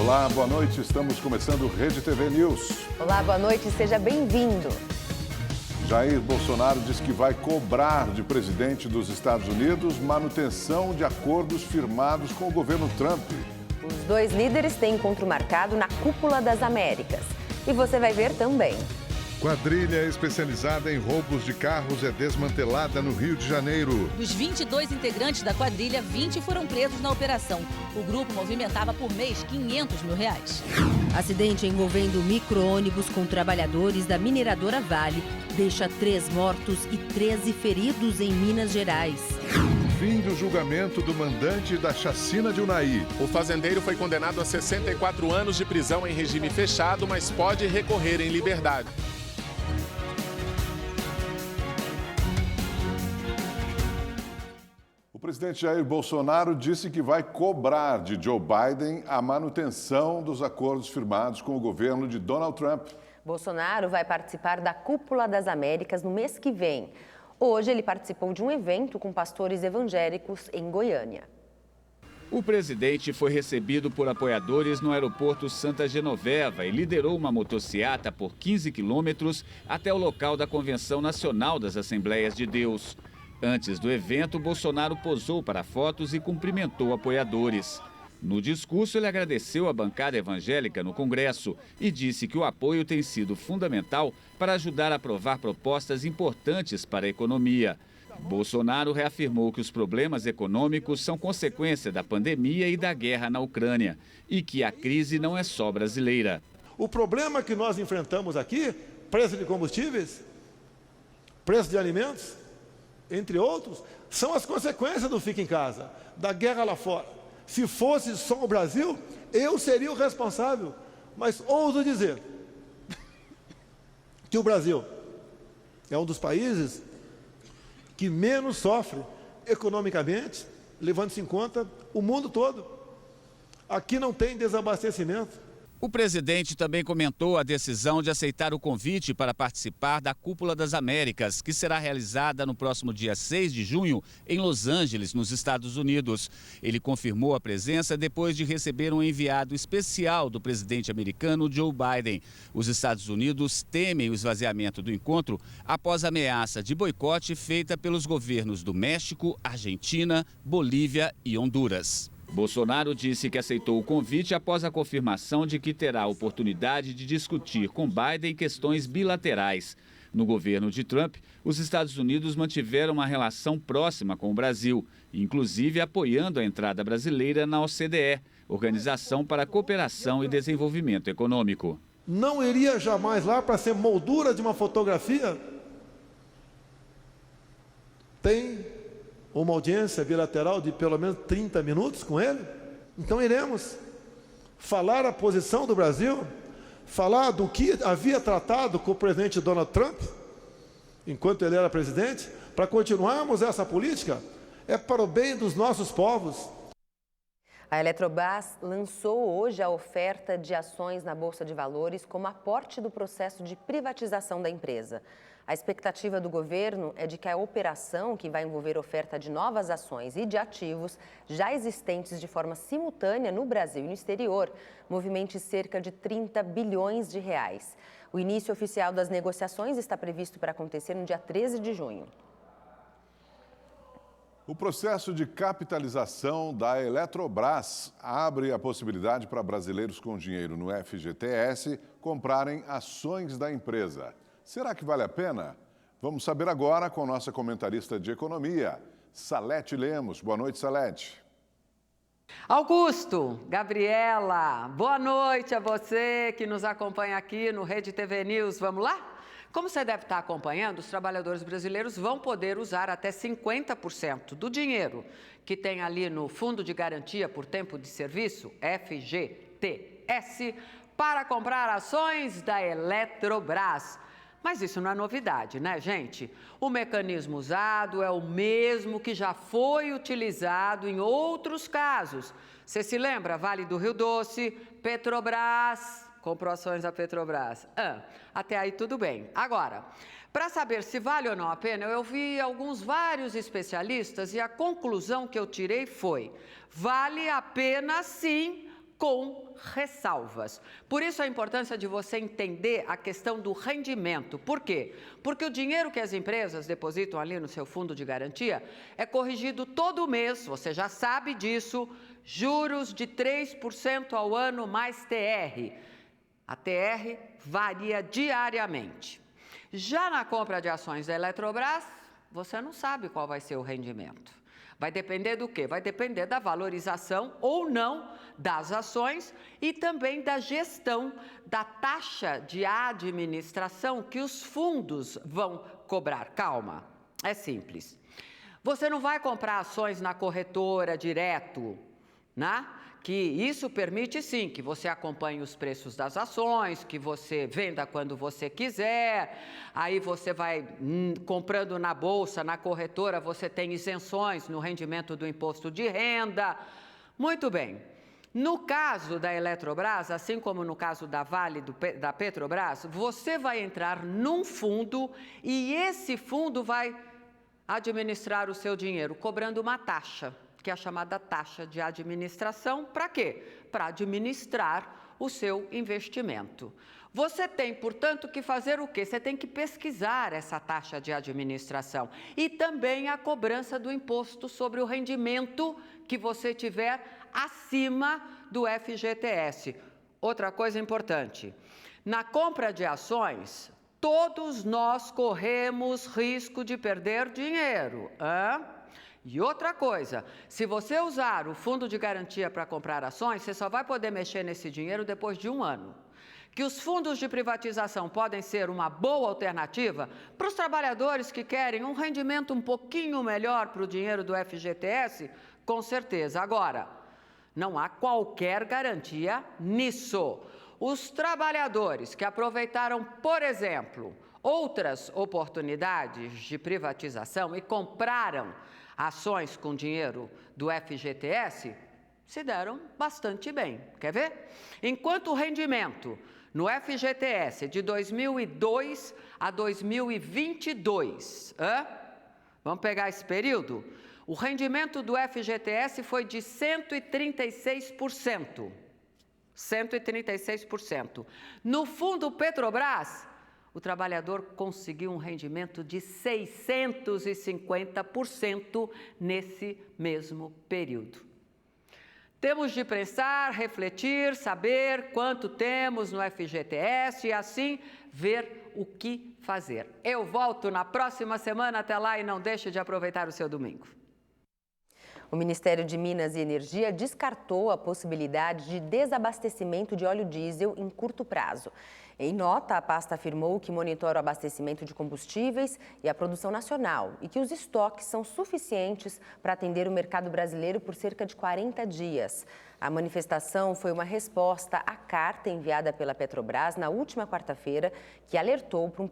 Olá, boa noite. Estamos começando o Rede TV News. Olá, boa noite. Seja bem-vindo. Jair Bolsonaro diz que vai cobrar de presidente dos Estados Unidos manutenção de acordos firmados com o governo Trump. Os dois líderes têm encontro marcado na Cúpula das Américas. E você vai ver também. Quadrilha especializada em roubos de carros é desmantelada no Rio de Janeiro. Dos 22 integrantes da quadrilha, 20 foram presos na operação. O grupo movimentava por mês R$500 mil. Acidente envolvendo micro-ônibus com trabalhadores da mineradora Vale deixa 3 mortos e 13 feridos em Minas Gerais. Fim do julgamento do mandante da chacina de Unai. O fazendeiro foi condenado a 64 anos de prisão em regime fechado, mas pode recorrer em liberdade. O presidente Jair Bolsonaro disse que vai cobrar de Joe Biden a manutenção dos acordos firmados com o governo de Donald Trump. Bolsonaro vai participar da Cúpula das Américas no mês que vem. Hoje, ele participou de um evento com pastores evangélicos em Goiânia. O presidente foi recebido por apoiadores no aeroporto Santa Genoveva e liderou uma motociata por 15 quilômetros até o local da Convenção Nacional das Assembleias de Deus. Antes do evento, Bolsonaro posou para fotos e cumprimentou apoiadores. No discurso, ele agradeceu a bancada evangélica no Congresso e disse que o apoio tem sido fundamental para ajudar a aprovar propostas importantes para a economia. Bolsonaro reafirmou que os problemas econômicos são consequência da pandemia e da guerra na Ucrânia e que a crise não é só brasileira. O problema que nós enfrentamos aqui, preço de combustíveis, preço de alimentos, entre outros, são as consequências do fica em casa, da guerra lá fora. Se fosse só o Brasil, eu seria o responsável. Mas ouso dizer que o Brasil é um dos países que menos sofre economicamente, levando-se em conta o mundo todo. Aqui não tem desabastecimento. O presidente também comentou a decisão de aceitar o convite para participar da Cúpula das Américas, que será realizada no próximo dia 6 de junho em Los Angeles, nos Estados Unidos. Ele confirmou a presença depois de receber um enviado especial do presidente americano Joe Biden. Os Estados Unidos temem o esvaziamento do encontro após a ameaça de boicote feita pelos governos do México, Argentina, Bolívia e Honduras. Bolsonaro disse que aceitou o convite após a confirmação de que terá a oportunidade de discutir com Biden questões bilaterais. No governo de Trump, os Estados Unidos mantiveram uma relação próxima com o Brasil, inclusive apoiando a entrada brasileira na OCDE, Organização para a Cooperação e Desenvolvimento Econômico. Não iria jamais lá para ser moldura de uma fotografia? Tem uma audiência bilateral de pelo menos 30 minutos com ele. Então iremos falar a posição do Brasil, falar do que havia tratado com o presidente Donald Trump, enquanto ele era presidente, para continuarmos essa política, é para o bem dos nossos povos. A Eletrobras lançou hoje a oferta de ações na Bolsa de Valores como aporte do processo de privatização da empresa. A expectativa do governo é de que a operação, que vai envolver oferta de novas ações e de ativos já existentes de forma simultânea no Brasil e no exterior, movimente cerca de 30 bilhões de reais. O início oficial das negociações está previsto para acontecer no dia 13 de junho. O processo de capitalização da Eletrobras abre a possibilidade para brasileiros com dinheiro no FGTS comprarem ações da empresa. Será que vale a pena? Vamos saber agora com nossa comentarista de economia, Salete Lemos. Boa noite, Salete. Augusto, Gabriela, boa noite a você que nos acompanha aqui no Rede TV News. Vamos lá? Como você deve estar acompanhando, os trabalhadores brasileiros vão poder usar até 50% do dinheiro que tem ali no Fundo de Garantia por Tempo de Serviço, FGTS, para comprar ações da Eletrobras. Mas isso não é novidade, né, gente? O mecanismo usado é o mesmo que já foi utilizado em outros casos. Você se lembra? Vale do Rio Doce, Petrobras, comprou ações da Petrobras. Até aí tudo bem. Agora, para saber se vale ou não a pena, eu ouvi vários especialistas e a conclusão que eu tirei foi: vale a pena sim com ressalvas. Por isso a importância de você entender a questão do rendimento. Por quê? Porque o dinheiro que as empresas depositam ali no seu fundo de garantia é corrigido todo mês, você já sabe disso, juros de 3% ao ano mais TR. A TR varia diariamente. Já na compra de ações da Eletrobras, você não sabe qual vai ser o rendimento. Vai depender do quê? Vai depender da valorização ou não das ações e também da gestão da taxa de administração que os fundos vão cobrar. Calma, é simples. Você não vai comprar ações na corretora direto, né? Que isso permite sim que você acompanhe os preços das ações, que você venda quando você quiser, aí você vai comprando na bolsa, na corretora, você tem isenções no rendimento do imposto de renda. Muito bem. No caso da Eletrobras, assim como no caso da Vale, da Petrobras, você vai entrar num fundo e esse fundo vai administrar o seu dinheiro cobrando uma taxa, que é a chamada taxa de administração. Para quê? Para administrar o seu investimento. Você tem, portanto, que fazer o quê? Você tem que pesquisar essa taxa de administração e também a cobrança do imposto sobre o rendimento que você tiver acima do FGTS. Outra coisa importante, na compra de ações, todos nós corremos risco de perder dinheiro, E outra coisa, se você usar o fundo de garantia para comprar ações, você só vai poder mexer nesse dinheiro depois de 1 ano. Que os fundos de privatização podem ser uma boa alternativa para os trabalhadores que querem um rendimento um pouquinho melhor para o dinheiro do FGTS, com certeza. Agora, não há qualquer garantia nisso. Os trabalhadores que aproveitaram, por exemplo, outras oportunidades de privatização e compraram ações com dinheiro do FGTS, se deram bastante bem. Quer ver? Enquanto o rendimento no FGTS de 2002 a 2022, vamos pegar esse período? O rendimento do FGTS foi de 136%. 136%. No fundo Petrobras, o trabalhador conseguiu um rendimento de 650% nesse mesmo período. Temos de pensar, refletir, saber quanto temos no FGTS e assim ver o que fazer. Eu volto na próxima semana, até lá, e não deixe de aproveitar o seu domingo. O Ministério de Minas e Energia descartou a possibilidade de desabastecimento de óleo diesel em curto prazo. Em nota, a pasta afirmou que monitora o abastecimento de combustíveis e a produção nacional e que os estoques são suficientes para atender o mercado brasileiro por cerca de 40 dias. A manifestação foi uma resposta à carta enviada pela Petrobras na última quarta-feira, que alertou para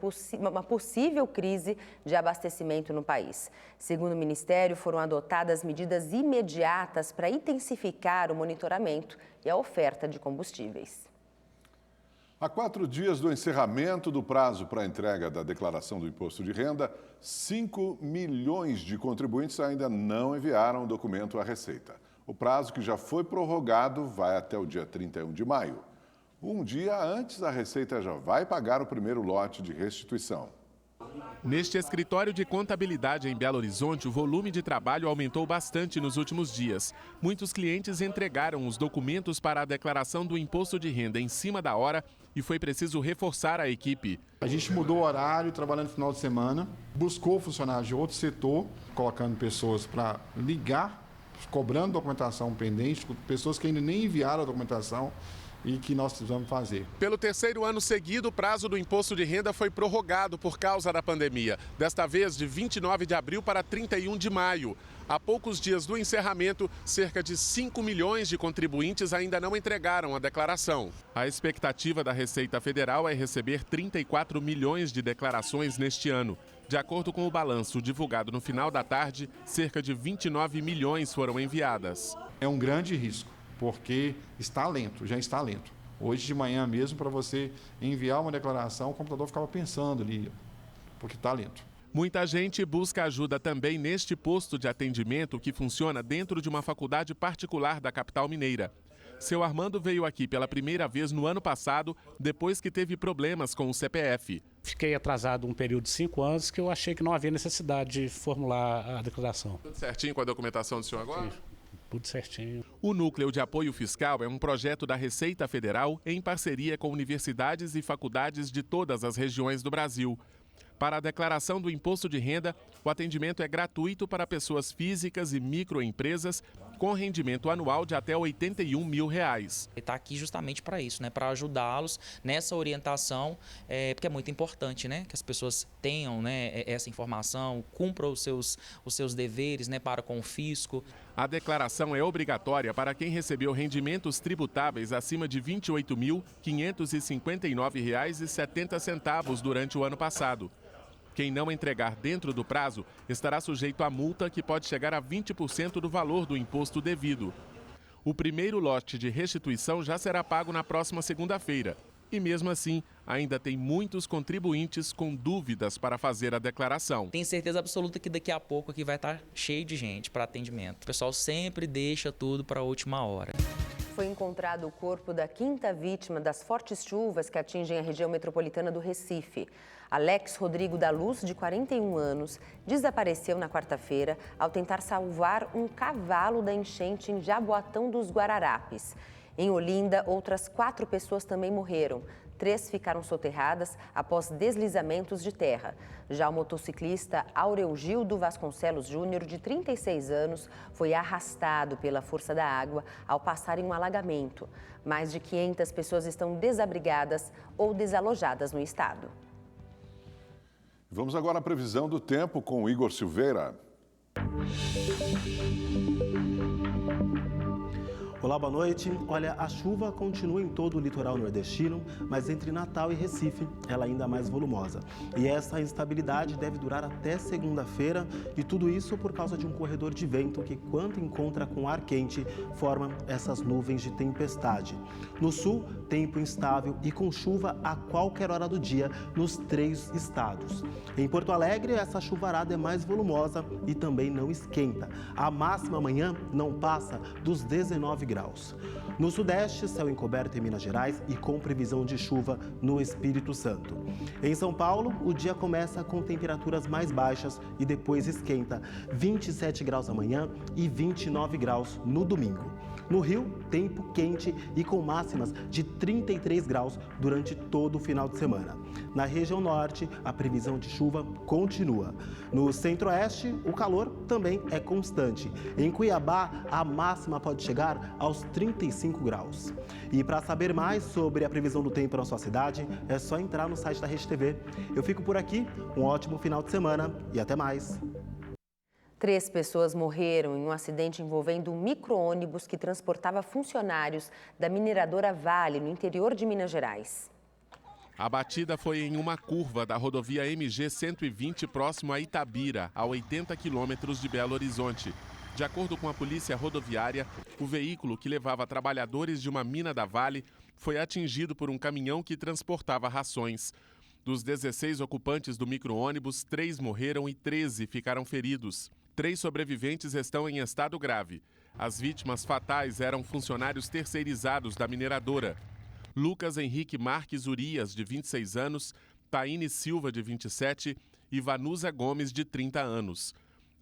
uma possível crise de abastecimento no país. Segundo o Ministério, foram adotadas medidas imediatas para intensificar o monitoramento e a oferta de combustíveis. Há 4 dias do encerramento do prazo para a entrega da declaração do imposto de renda, 5 milhões de contribuintes ainda não enviaram o documento à Receita. O prazo, que já foi prorrogado, vai até o dia 31 de maio. Um dia antes, a Receita já vai pagar o primeiro lote de restituição. Neste escritório de contabilidade em Belo Horizonte, o volume de trabalho aumentou bastante nos últimos dias. Muitos clientes entregaram os documentos para a declaração do imposto de renda em cima da hora e foi preciso reforçar a equipe. A gente mudou o horário, trabalhando no final de semana, buscou funcionários de outro setor, colocando pessoas para ligar, cobrando documentação pendente, pessoas que ainda nem enviaram a documentação e que nós precisamos fazer. Pelo 3º ano seguido, o prazo do imposto de renda foi prorrogado por causa da pandemia. Desta vez, de 29 de abril para 31 de maio. Há poucos dias do encerramento, cerca de 5 milhões de contribuintes ainda não entregaram a declaração. A expectativa da Receita Federal é receber 34 milhões de declarações neste ano. De acordo com o balanço divulgado no final da tarde, cerca de 29 milhões foram enviadas. É um grande risco, porque está lento, já está lento. Hoje de manhã mesmo, para você enviar uma declaração, o computador ficava pensando ali, porque está lento. Muita gente busca ajuda também neste posto de atendimento que funciona dentro de uma faculdade particular da capital mineira. Seu Armando veio aqui pela primeira vez no ano passado, depois que teve problemas com o CPF. Fiquei atrasado um período de 5 anos que eu achei que não havia necessidade de formular a declaração. Tudo certinho com a documentação do senhor agora? Sim, tudo certinho. O Núcleo de Apoio Fiscal é um projeto da Receita Federal em parceria com universidades e faculdades de todas as regiões do Brasil. Para a declaração do imposto de renda, o atendimento é gratuito para pessoas físicas e microempresas com rendimento anual de até R$ 81 mil. Ele está aqui justamente para isso, né? Para ajudá-los nessa orientação, porque é muito importante, né? Que as pessoas tenham, né, essa informação, cumpram os seus deveres, né, para com o fisco. A declaração é obrigatória para quem recebeu rendimentos tributáveis acima de R$ 28.559,70 durante o ano passado. Quem não entregar dentro do prazo estará sujeito a multa que pode chegar a 20% do valor do imposto devido. O primeiro lote de restituição já será pago na próxima segunda-feira. E mesmo assim, ainda tem muitos contribuintes com dúvidas para fazer a declaração. Tenho certeza absoluta que daqui a pouco aqui vai estar cheio de gente para atendimento. O pessoal sempre deixa tudo para a última hora. Foi encontrado o corpo da 5ª vítima das fortes chuvas que atingem a região metropolitana do Recife. Alex Rodrigo da Luz, de 41 anos, desapareceu na quarta-feira ao tentar salvar um cavalo da enchente em Jaboatão dos Guararapes. Em Olinda, outras 4 pessoas também morreram. 3 ficaram soterradas após deslizamentos de terra. Já o motociclista Aureugildo Vasconcelos Júnior, de 36 anos, foi arrastado pela força da água ao passar em um alagamento. Mais de 500 pessoas estão desabrigadas ou desalojadas no estado. Vamos agora à previsão do tempo com o Igor Silveira. Olá, boa noite. Olha, a chuva continua em todo o litoral nordestino, mas entre Natal e Recife, ela ainda é mais volumosa. E essa instabilidade deve durar até segunda-feira, e tudo isso por causa de um corredor de vento que, quando encontra com ar quente, forma essas nuvens de tempestade. No sul, tempo instável e com chuva a qualquer hora do dia nos 3 estados. Em Porto Alegre, essa chuvarada é mais volumosa e também não esquenta. A máxima amanhã não passa dos 19 graus. No sudeste, céu encoberto em Minas Gerais e com previsão de chuva no Espírito Santo. Em São Paulo, o dia começa com temperaturas mais baixas e depois esquenta, 27 graus amanhã e 29 graus no domingo. No Rio, tempo quente e com máximas de 33 graus durante todo o final de semana. Na região norte, a previsão de chuva continua. No centro-oeste, o calor também é constante. Em Cuiabá, a máxima pode chegar aos 35 graus. E para saber mais sobre a previsão do tempo na sua cidade, é só entrar no site da Rede TV. Eu fico por aqui, um ótimo final de semana e até mais. 3 pessoas morreram em um acidente envolvendo um micro-ônibus que transportava funcionários da mineradora Vale, no interior de Minas Gerais. A batida foi em uma curva da rodovia MG-120, próximo a Itabira, a 80 quilômetros de Belo Horizonte. De acordo com a polícia rodoviária, o veículo que levava trabalhadores de uma mina da Vale foi atingido por um caminhão que transportava rações. Dos 16 ocupantes do micro-ônibus, 3 morreram e 13 ficaram feridos. 3 sobreviventes estão em estado grave. As vítimas fatais eram funcionários terceirizados da mineradora. Lucas Henrique Marques Urias, de 26 anos, Taine Silva, de 27 e Vanusa Gomes, de 30 anos.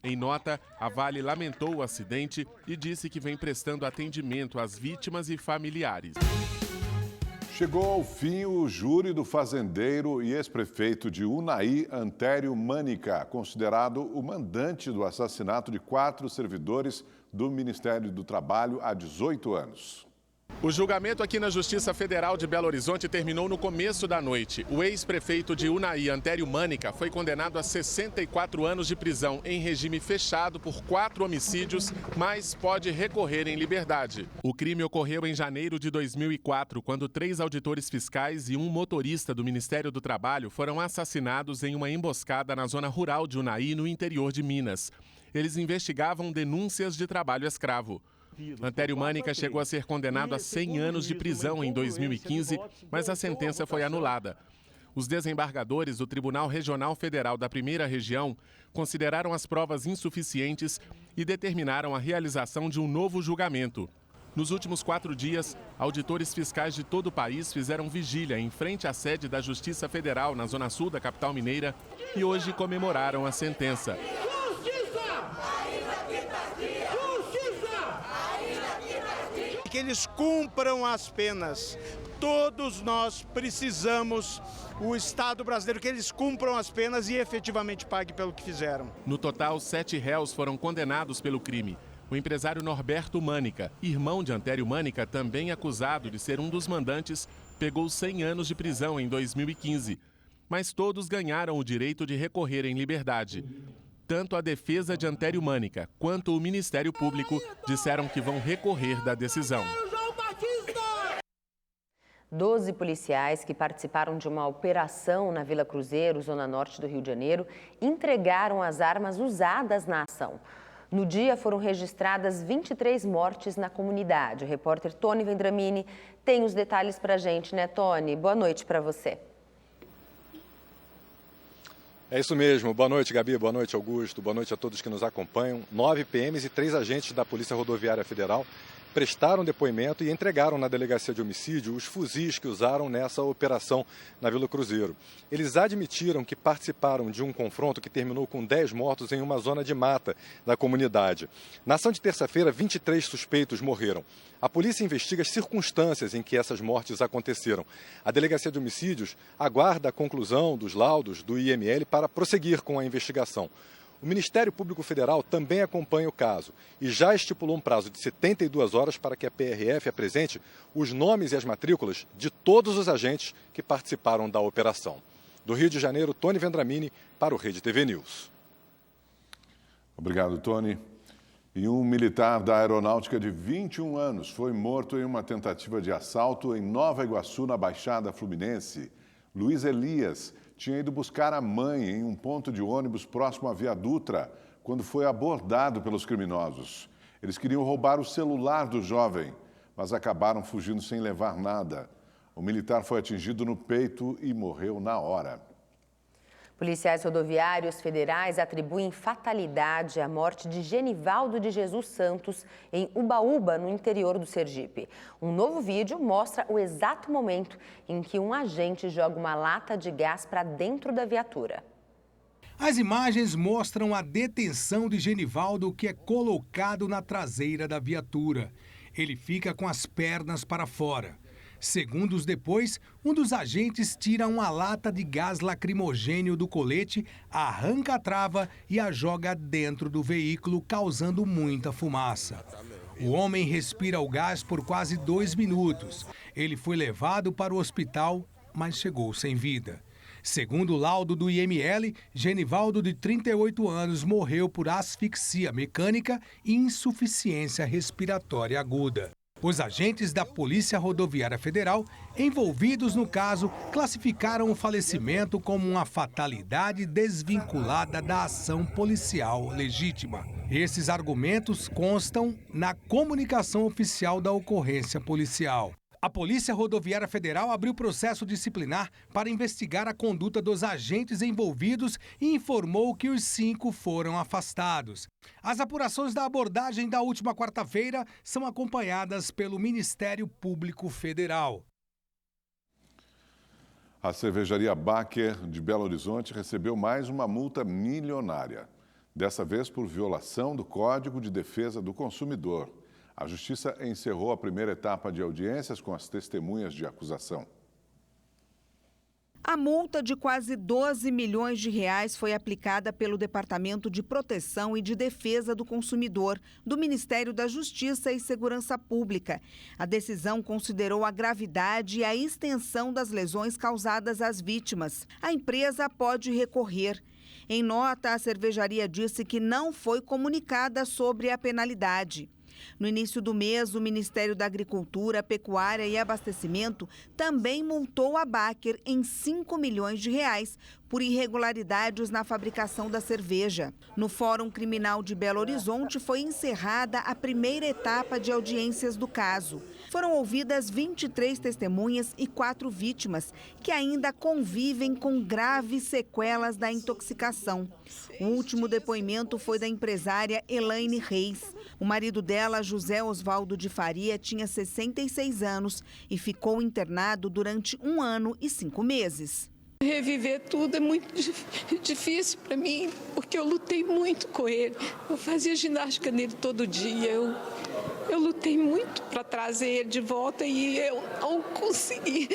Em nota, a Vale lamentou o acidente e disse que vem prestando atendimento às vítimas e familiares. Chegou ao fim o júri do fazendeiro e ex-prefeito de Unai, Antério Mânica, considerado o mandante do assassinato de 4 servidores do Ministério do Trabalho há 18 anos. O julgamento aqui na Justiça Federal de Belo Horizonte terminou no começo da noite. O ex-prefeito de Unai, Antério Mânica, foi condenado a 64 anos de prisão em regime fechado por 4 homicídios, mas pode recorrer em liberdade. O crime ocorreu em janeiro de 2004, quando 3 auditores fiscais e um motorista do Ministério do Trabalho foram assassinados em uma emboscada na zona rural de Unai, no interior de Minas. Eles investigavam denúncias de trabalho escravo. Antério Mânica chegou a ser condenado a 100 anos de prisão em 2015, mas a sentença foi anulada. Os desembargadores do Tribunal Regional Federal da Primeira Região consideraram as provas insuficientes e determinaram a realização de um novo julgamento. Nos últimos 4 dias, auditores fiscais de todo o país fizeram vigília em frente à sede da Justiça Federal, na zona sul da capital mineira, e hoje comemoraram a sentença. Que eles cumpram as penas. Todos nós precisamos, o Estado brasileiro, que eles cumpram as penas e efetivamente paguem pelo que fizeram. No total, 7 réus foram condenados pelo crime. O empresário Norberto Mânica, irmão de Antério Mânica, também acusado de ser um dos mandantes, pegou 100 anos de prisão em 2015. Mas todos ganharam o direito de recorrer em liberdade. Tanto a defesa de Antério Mânica quanto o Ministério Público disseram que vão recorrer da decisão. 12 policiais que participaram de uma operação na Vila Cruzeiro, zona norte do Rio de Janeiro, entregaram as armas usadas na ação. No dia foram registradas 23 mortes na comunidade. O repórter Tony Vendramini tem os detalhes para a gente, né, Tony? Boa noite para você. É isso mesmo. Boa noite, Gabi. Boa noite, Augusto. Boa noite a todos que nos acompanham. 9 PMs e 3 agentes da Polícia Rodoviária Federal prestaram depoimento e entregaram na Delegacia de Homicídio os fuzis que usaram nessa operação na Vila Cruzeiro. Eles admitiram que participaram de um confronto que terminou com 10 mortos em uma zona de mata da comunidade. Na ação de terça-feira, 23 suspeitos morreram. A polícia investiga as circunstâncias em que essas mortes aconteceram. A Delegacia de Homicídios aguarda a conclusão dos laudos do IML para prosseguir com a investigação. O Ministério Público Federal também acompanha o caso e já estipulou um prazo de 72 horas para que a PRF apresente os nomes e as matrículas de todos os agentes que participaram da operação. Do Rio de Janeiro, Tony Vendramini, para o Rede TV News. Obrigado, Tony. E um militar da Aeronáutica de 21 anos foi morto em uma tentativa de assalto em Nova Iguaçu, na Baixada Fluminense. Luiz Elias tinha ido buscar a mãe em um ponto de ônibus próximo à Via Dutra, quando foi abordado pelos criminosos. Eles queriam roubar o celular do jovem, mas acabaram fugindo sem levar nada. O militar foi atingido no peito e morreu na hora. Policiais rodoviários federais atribuem fatalidade à morte de Genivaldo de Jesus Santos em Ubaúba, no interior do Sergipe. Um novo vídeo mostra o exato momento em que um agente joga uma lata de gás para dentro da viatura. As imagens mostram a detenção de Genivaldo, que é colocado na traseira da viatura. Ele fica com as pernas para fora. Segundos depois, um dos agentes tira uma lata de gás lacrimogênio do colete, arranca a trava e a joga dentro do veículo, causando muita fumaça. O homem respira o gás por quase 2 minutos. Ele foi levado para o hospital, mas chegou sem vida. Segundo o laudo do IML, Genivaldo, de 38 anos, morreu por asfixia mecânica e insuficiência respiratória aguda. Os agentes da Polícia Rodoviária Federal, envolvidos no caso, classificaram o falecimento como uma fatalidade desvinculada da ação policial legítima. Esses argumentos constam na comunicação oficial da ocorrência policial. A Polícia Rodoviária Federal abriu processo disciplinar para investigar a conduta dos agentes envolvidos e informou que os 5 foram afastados. As apurações da abordagem da última quarta-feira são acompanhadas pelo Ministério Público Federal. A cervejaria Baker de Belo Horizonte recebeu mais uma multa milionária. Dessa vez por violação do Código de Defesa do Consumidor. A Justiça encerrou a primeira etapa de audiências com as testemunhas de acusação. A multa de quase 12 milhões de reais foi aplicada pelo Departamento de Proteção e de Defesa do Consumidor, do Ministério da Justiça e Segurança Pública. A decisão considerou a gravidade e a extensão das lesões causadas às vítimas. A empresa pode recorrer. Em nota, a cervejaria disse que não foi comunicada sobre a penalidade. No início do mês, o Ministério da Agricultura, Pecuária e Abastecimento também multou a Baker em 5 milhões de reais por irregularidades na fabricação da cerveja. No Fórum Criminal de Belo Horizonte foi encerrada a primeira etapa de audiências do caso. Foram ouvidas 23 testemunhas e 4 vítimas, que ainda convivem com graves sequelas da intoxicação. O último depoimento foi da empresária Elaine Reis. O marido dela, José Osvaldo de Faria, tinha 66 anos e ficou internado durante 1 ano e 5 meses. Reviver tudo é muito difícil para mim, porque eu lutei muito com ele. Eu fazia ginástica nele todo dia. Eu lutei muito para trazer ele de volta e eu não consegui.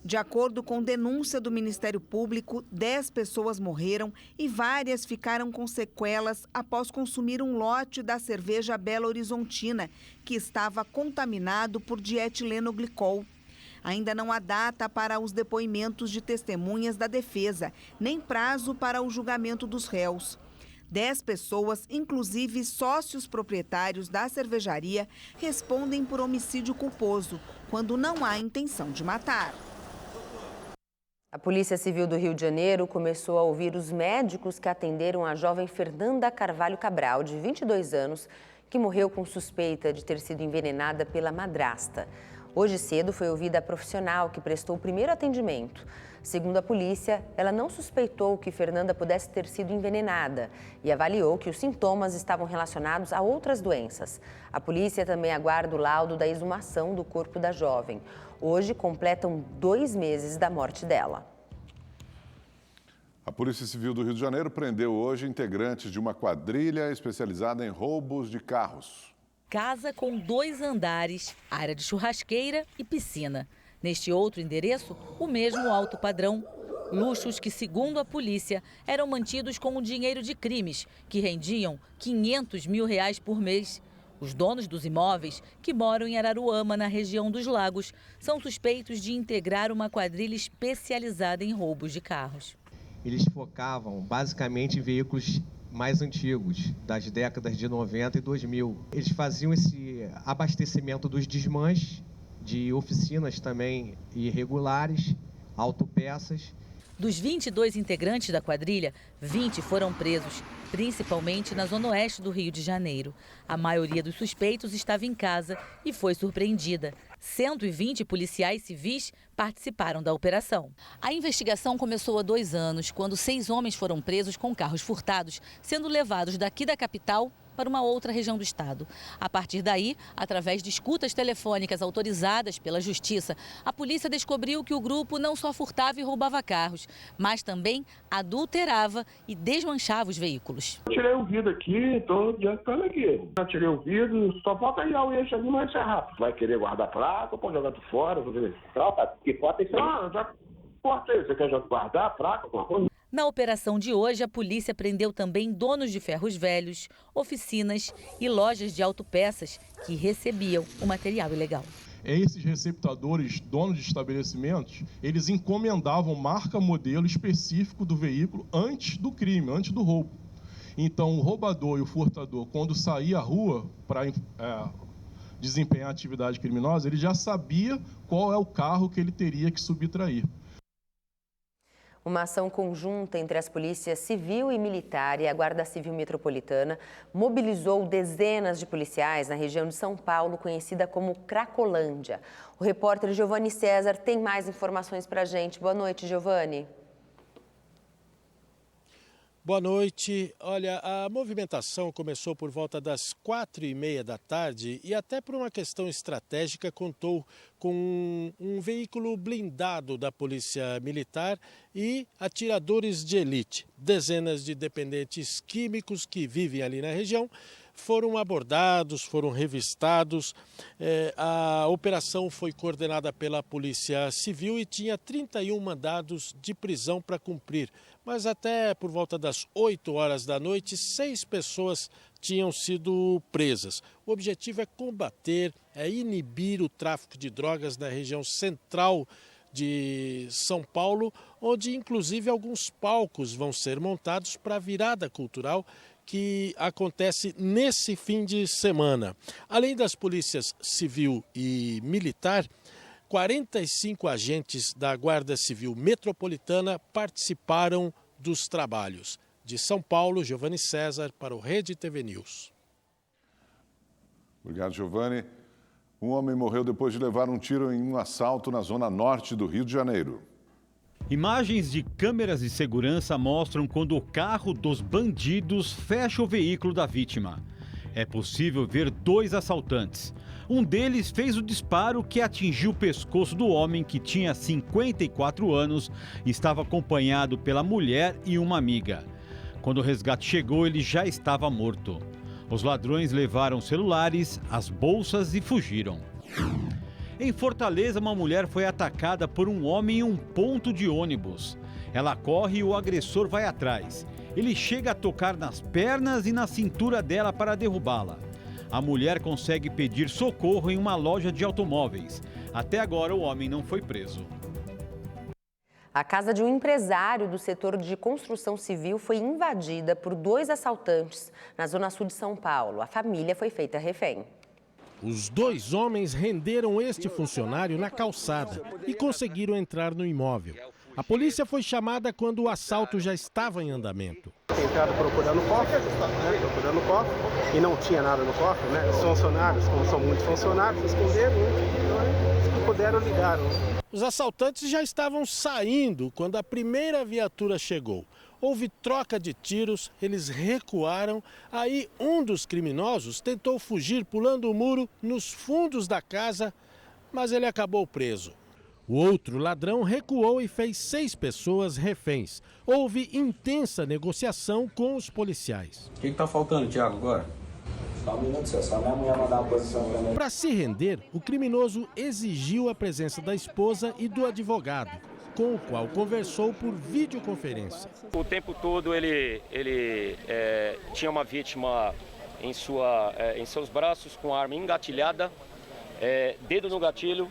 De acordo com denúncia do Ministério Público, 10 pessoas morreram e várias ficaram com sequelas após consumir um lote da cerveja Belo Horizontina, que estava contaminado por dietilenoglicol. Ainda não há data para os depoimentos de testemunhas da defesa, nem prazo para o julgamento dos réus. 10 pessoas, inclusive sócios proprietários da cervejaria, respondem por homicídio culposo, quando não há intenção de matar. A Polícia Civil do Rio de Janeiro começou a ouvir os médicos que atenderam a jovem Fernanda Carvalho Cabral, de 22 anos, que morreu com suspeita de ter sido envenenada pela madrasta. Hoje cedo foi ouvida a profissional que prestou o primeiro atendimento. Segundo a polícia, ela não suspeitou que Fernanda pudesse ter sido envenenada e avaliou que os sintomas estavam relacionados a outras doenças. A polícia também aguarda o laudo da exumação do corpo da jovem. Hoje completam 2 meses da morte dela. A Polícia Civil do Rio de Janeiro prendeu hoje integrantes de uma quadrilha especializada em roubos de carros. Casa com 2 andares, área de churrasqueira e piscina. Neste outro endereço, o mesmo alto padrão. Luxos que, segundo a polícia, eram mantidos com o dinheiro de crimes, que rendiam R$500 mil por mês. Os donos dos imóveis, que moram em Araruama, na região dos Lagos, são suspeitos de integrar uma quadrilha especializada em roubos de carros. Eles focavam basicamente em veículos mais antigos, das décadas de 90 e 2000. Eles faziam esse abastecimento dos desmanches, de oficinas também irregulares, autopeças. Dos 22 integrantes da quadrilha, 20 foram presos, principalmente na zona oeste do Rio de Janeiro. A maioria dos suspeitos estava em casa e foi surpreendida. 120 policiais civis participaram da operação. A investigação começou há 2 anos, quando 6 homens foram presos com carros furtados, sendo levados daqui da capital para uma outra região do estado. A partir daí, através de escutas telefônicas autorizadas pela Justiça, a polícia descobriu que o grupo não só furtava e roubava carros, mas também adulterava e desmanchava os veículos. Tirei o vidro aqui, estou adiantando aqui. Já tirei o vidro, só falta ir ao eixo ali, mas é rápido. Vai querer guardar placa ou pode jogar tu fora? Que foto é isso aí? Não, já cortei. Você quer guardar a placa, alguma coisa? Na operação de hoje, a polícia prendeu também donos de ferros velhos, oficinas e lojas de autopeças que recebiam o material ilegal. Esses receptadores, donos de estabelecimentos, eles encomendavam marca, modelo específico do veículo antes do crime, antes do roubo. Então, o roubador e o furtador, quando saía à rua para desempenhar atividade criminosa, ele já sabia qual é o carro que ele teria que subtrair. Uma ação conjunta entre as polícias civil e militar e a Guarda Civil Metropolitana mobilizou dezenas de policiais na região de São Paulo, conhecida como Cracolândia. O repórter Giovanni César tem mais informações para a gente. Boa noite, Giovanni. Boa noite. Olha, a movimentação começou por volta das 4h30 da tarde e até por uma questão estratégica contou com um veículo blindado da Polícia Militar e atiradores de elite. Dezenas de dependentes químicos que vivem ali na região foram abordados, foram revistados. A operação foi coordenada pela Polícia Civil e tinha 31 mandados de prisão para cumprir. Mas até por volta das 8 horas da noite, 6 pessoas tinham sido presas. O objetivo é combater, é inibir o tráfico de drogas na região central de São Paulo, onde inclusive alguns palcos vão ser montados para a virada cultural que acontece nesse fim de semana. Além das polícias civil e militar, 45 agentes da Guarda Civil Metropolitana participaram dos trabalhos. De São Paulo, Giovanni César para o Rede TV News. Obrigado, Giovanni. Um homem morreu depois de levar um tiro em um assalto na zona norte do Rio de Janeiro. Imagens de câmeras de segurança mostram quando o carro dos bandidos fecha o veículo da vítima. É possível ver 2 assaltantes. Um deles fez o disparo que atingiu o pescoço do homem, que tinha 54 anos e estava acompanhado pela mulher e uma amiga. Quando o resgate chegou, ele já estava morto. Os ladrões levaram celulares, as bolsas e fugiram. Em Fortaleza, uma mulher foi atacada por um homem em um ponto de ônibus. Ela corre e o agressor vai atrás. Ele chega a tocar nas pernas e na cintura dela para derrubá-la. A mulher consegue pedir socorro em uma loja de automóveis. Até agora, o homem não foi preso. A casa de um empresário do setor de construção civil foi invadida por 2 assaltantes na zona sul de São Paulo. A família foi feita refém. Os 2 homens renderam este funcionário na calçada e conseguiram entrar no imóvel. A polícia foi chamada quando o assalto já estava em andamento. Entraram procurando o cofre, e não tinha nada no cofre, né? Os funcionários, como são muitos funcionários, esconderam, né? Puderam ligar. Os assaltantes já estavam saindo quando a primeira viatura chegou. Houve troca de tiros, eles recuaram, aí um dos criminosos tentou fugir pulando o muro nos fundos da casa, mas ele acabou preso. O outro ladrão recuou e fez 6 pessoas reféns. Houve intensa negociação com os policiais. O que está faltando, Thiago, agora? Só um minuto, só minha mulher mandar uma posição para mim. Para se render, o criminoso exigiu a presença da esposa e do advogado, com o qual conversou por videoconferência. O tempo todo ele tinha uma vítima em seus braços com a arma engatilhada, dedo no gatilho,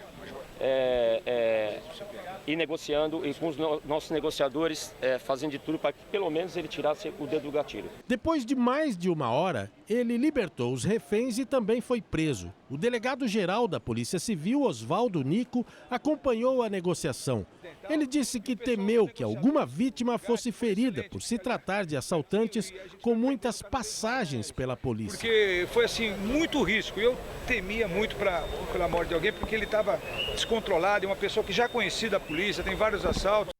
e negociando, e com os nossos negociadores fazendo de tudo para que pelo menos ele tirasse o dedo do gatilho. Depois de mais de 1 hora, ele libertou os reféns e também foi preso. O delegado-geral da Polícia Civil, Oswaldo Nico, acompanhou a negociação. Ele disse que temeu que alguma vítima fosse ferida por se tratar de assaltantes com muitas passagens pela polícia. Porque foi assim, muito risco. Eu temia muito pela morte de alguém, porque ele estava descontrolado, é uma pessoa que já conhecia da polícia, tem vários assaltos.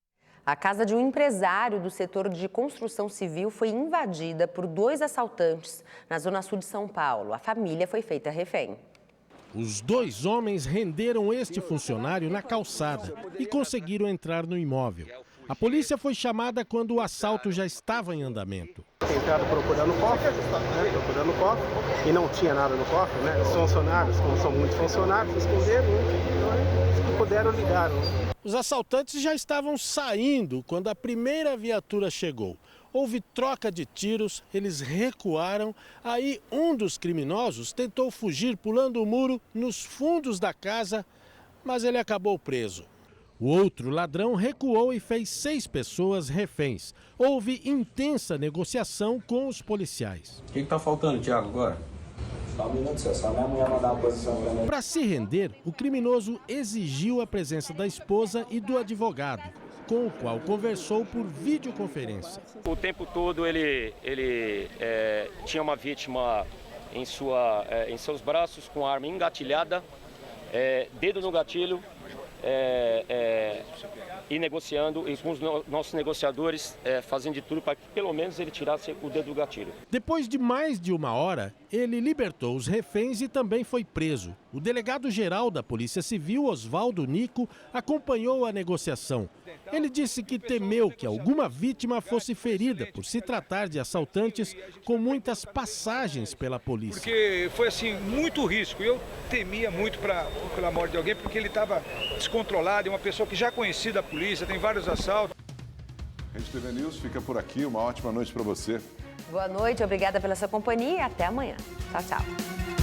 A casa de um empresário do setor de construção civil foi invadida por 2 assaltantes na zona sul de São Paulo. A família foi feita refém. Os 2 homens renderam este funcionário na calçada e conseguiram entrar no imóvel. A polícia foi chamada quando o assalto já estava em andamento. Entraram procurando o cofre, e não tinha nada no cofre, né? Os funcionários, como são muitos funcionários, esconderam, né? Puderam ligar. Os assaltantes já estavam saindo quando a primeira viatura chegou. Houve troca de tiros, eles recuaram, aí um dos criminosos tentou fugir pulando o muro nos fundos da casa, mas ele acabou preso. O outro ladrão recuou e fez 6 pessoas reféns. Houve intensa negociação com os policiais. O que está faltando, Thiago, agora? Só um minuto, só minha mulher mandar uma posição para mim. Para se render, o criminoso exigiu a presença da esposa e do advogado, com o qual conversou por videoconferência. O tempo todo ele tinha uma vítima em seus braços com a arma engatilhada, dedo no gatilho, e negociando, e com os nossos negociadores fazendo de tudo para que pelo menos ele tirasse o dedo do gatilho. Depois de mais de 1 hora, ele libertou os reféns e também foi preso. O delegado-geral da Polícia Civil, Oswaldo Nico, acompanhou a negociação. Ele disse que temeu que alguma vítima fosse ferida por se tratar de assaltantes com muitas passagens pela polícia. Porque foi assim, muito risco. Eu temia muito pela morte de alguém, porque ele estava descontrolado, é uma pessoa que já conhecia da polícia, tem vários assaltos. Rede TV News fica por aqui. Uma ótima noite para você. Boa noite, obrigada pela sua companhia e até amanhã. Tchau, tchau.